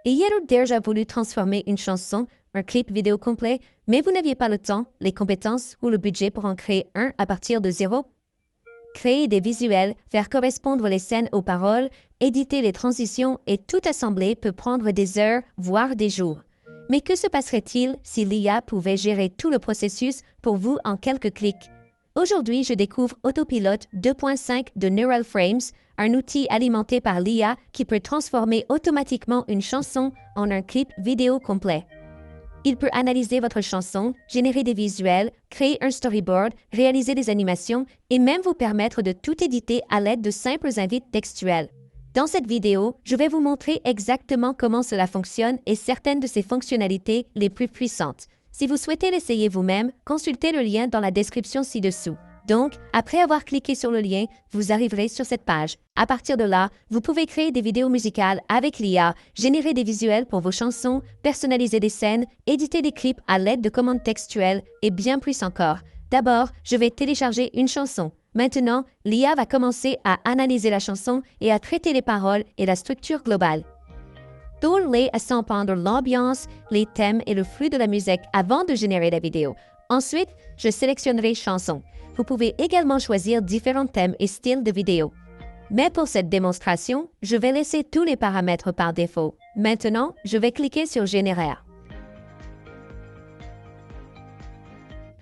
Ayez-vous déjà voulu transformer une chanson, un clip vidéo complet, mais vous n'aviez pas le temps, les compétences ou le budget pour en créer un à partir de zéro? Créer des visuels, faire correspondre les scènes aux paroles, éditer les transitions et tout assembler peut prendre des heures, voire des jours. Mais que se passerait-il si l'IA pouvait gérer tout le processus pour vous en quelques clics? Aujourd'hui, je découvre Autopilot 2.5 de Neural Frames, un outil alimenté par l'IA qui peut transformer automatiquement une chanson en un clip vidéo complet. Il peut analyser votre chanson, générer des visuels, créer un storyboard, réaliser des animations et même vous permettre de tout éditer à l'aide de simples invites textuels. Dans cette vidéo, je vais vous montrer exactement comment cela fonctionne et certaines de ses fonctionnalités les plus puissantes. Si vous souhaitez l'essayer vous-même, consultez le lien dans la description ci-dessous. Donc, après avoir cliqué sur le lien, vous arriverez sur cette page. À partir de là, vous pouvez créer des vidéos musicales avec l'IA, générer des visuels pour vos chansons, personnaliser des scènes, éditer des clips à l'aide de commandes textuelles et bien plus encore. D'abord, je vais télécharger une chanson. Maintenant, l'IA va commencer à analyser la chanson et à traiter les paroles et la structure globale. Tournez à s'entendre l'ambiance, les thèmes et le flux de la musique avant de générer la vidéo. Ensuite, je sélectionnerai chanson. Vous pouvez également choisir différents thèmes et styles de vidéo. Mais pour cette démonstration, je vais laisser tous les paramètres par défaut. Maintenant, je vais cliquer sur Générer.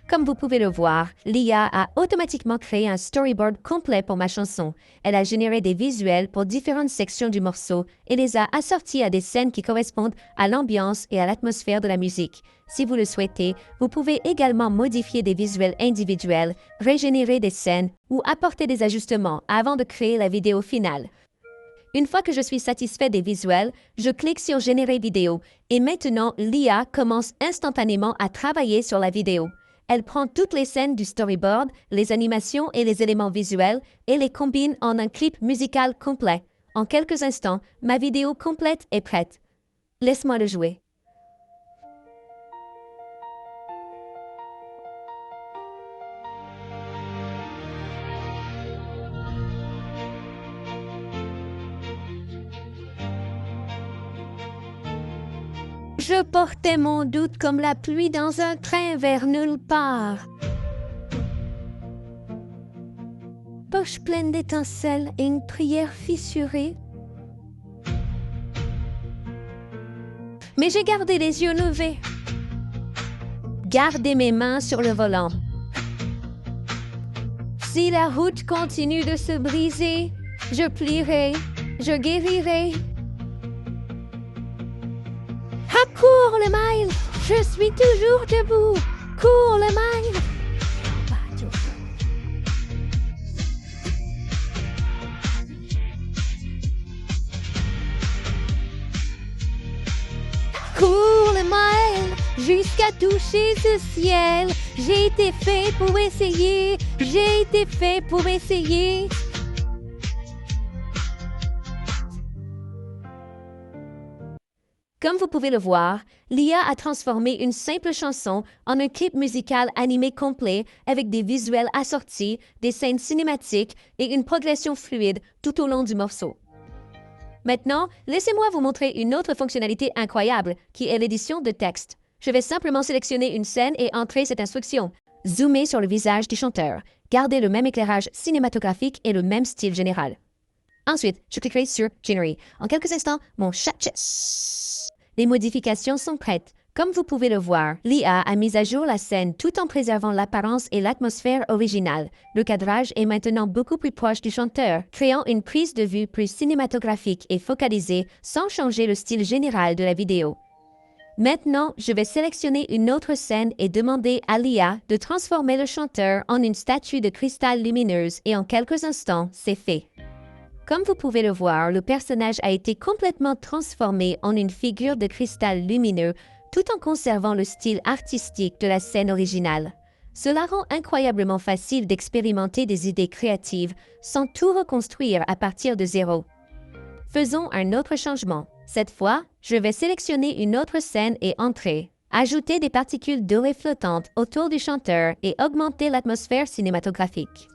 Comme vous pouvez le voir, l'IA a automatiquement créé un storyboard complet pour ma chanson. Elle a généré des visuels pour différentes sections du morceau et les a assortis à des scènes qui correspondent à l'ambiance et à l'atmosphère de la musique. Si vous le souhaitez, vous pouvez également modifier des visuels individuels, régénérer des scènes ou apporter des ajustements avant de créer la vidéo finale. Une fois que je suis satisfait des visuels, je clique sur Générer vidéo et maintenant l'IA commence instantanément à travailler sur la vidéo. Elle prend toutes les scènes du storyboard, les animations et les éléments visuels et les combine en un clip musical complet. En quelques instants, ma vidéo complète est prête. Laisse-moi le jouer. Je portais mon doute comme la pluie dans un train vers nulle part. Poche pleine d'étincelles et une prière fissurée. Mais j'ai gardé les yeux levés. Gardez mes mains sur le volant. Si la route continue de se briser, je plierai, je guérirai. Cours le mile, je suis toujours debout. Cours le mile. Cours le mile jusqu'à toucher ce ciel. J'ai été fait pour essayer. J'ai été fait pour essayer. Comme vous pouvez le voir, l'IA a transformé une simple chanson en un clip musical animé complet avec des visuels assortis, des scènes cinématiques et une progression fluide tout au long du morceau. Maintenant, laissez-moi vous montrer une autre fonctionnalité incroyable qui est l'édition de texte. Je vais simplement sélectionner une scène et entrer cette instruction. Zoomez sur le visage du chanteur. Gardez le même éclairage cinématographique et le même style général. Ensuite, je cliquerai sur Generate. En quelques instants, mon chat. Les modifications sont prêtes. Comme vous pouvez le voir, l'IA a mis à jour la scène tout en préservant l'apparence et l'atmosphère originale. Le cadrage est maintenant beaucoup plus proche du chanteur, créant une prise de vue plus cinématographique et focalisée sans changer le style général de la vidéo. Maintenant, je vais sélectionner une autre scène et demander à l'IA de transformer le chanteur en une statue de cristal lumineuse et en quelques instants, c'est fait. Comme vous pouvez le voir, le personnage a été complètement transformé en une figure de cristal lumineux tout en conservant le style artistique de la scène originale. Cela rend incroyablement facile d'expérimenter des idées créatives sans tout reconstruire à partir de zéro. Faisons un autre changement. Cette fois, je vais sélectionner une autre scène et entrer. Ajouter des particules dorées flottantes autour du chanteur et augmenter l'atmosphère cinématographique.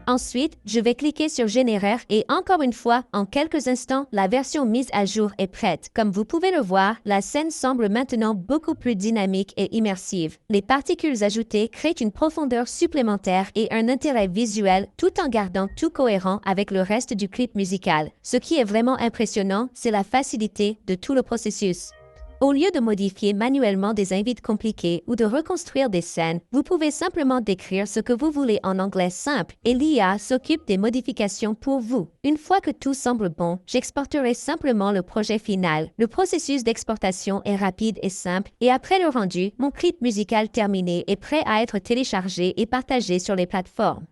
Ensuite, je vais cliquer sur Générer et encore une fois, en quelques instants, la version mise à jour est prête. Comme vous pouvez le voir, la scène semble maintenant beaucoup plus dynamique et immersive. Les particules ajoutées créent une profondeur supplémentaire et un intérêt visuel tout en gardant tout cohérent avec le reste du clip musical. Ce qui est vraiment impressionnant, c'est la facilité de tout le processus. Au lieu de modifier manuellement des invites compliqués ou de reconstruire des scènes, vous pouvez simplement décrire ce que vous voulez en anglais simple et l'IA s'occupe des modifications pour vous. Une fois que tout semble bon, j'exporterai simplement le projet final. Le processus d'exportation est rapide et simple et après le rendu, mon clip musical terminé est prêt à être téléchargé et partagé sur les plateformes.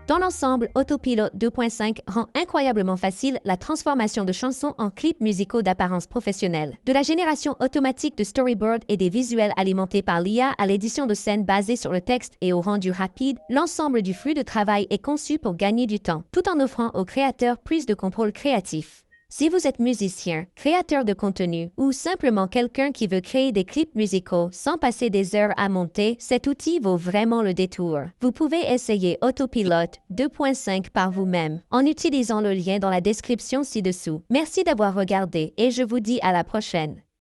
Dans l'ensemble, Autopilot 2.5 rend incroyablement facile la transformation de chansons en clips musicaux d'apparence professionnelle. De la génération automatique de storyboards et des visuels alimentés par l'IA à l'édition de scènes basées sur le texte et au rendu rapide, l'ensemble du flux de travail est conçu pour gagner du temps, tout en offrant aux créateurs plus de contrôle créatif. Si vous êtes musicien, créateur de contenu ou simplement quelqu'un qui veut créer des clips musicaux sans passer des heures à monter, cet outil vaut vraiment le détour. Vous pouvez essayer Autopilot 2.5 par vous-même en utilisant le lien dans la description ci-dessous. Merci d'avoir regardé et je vous dis à la prochaine.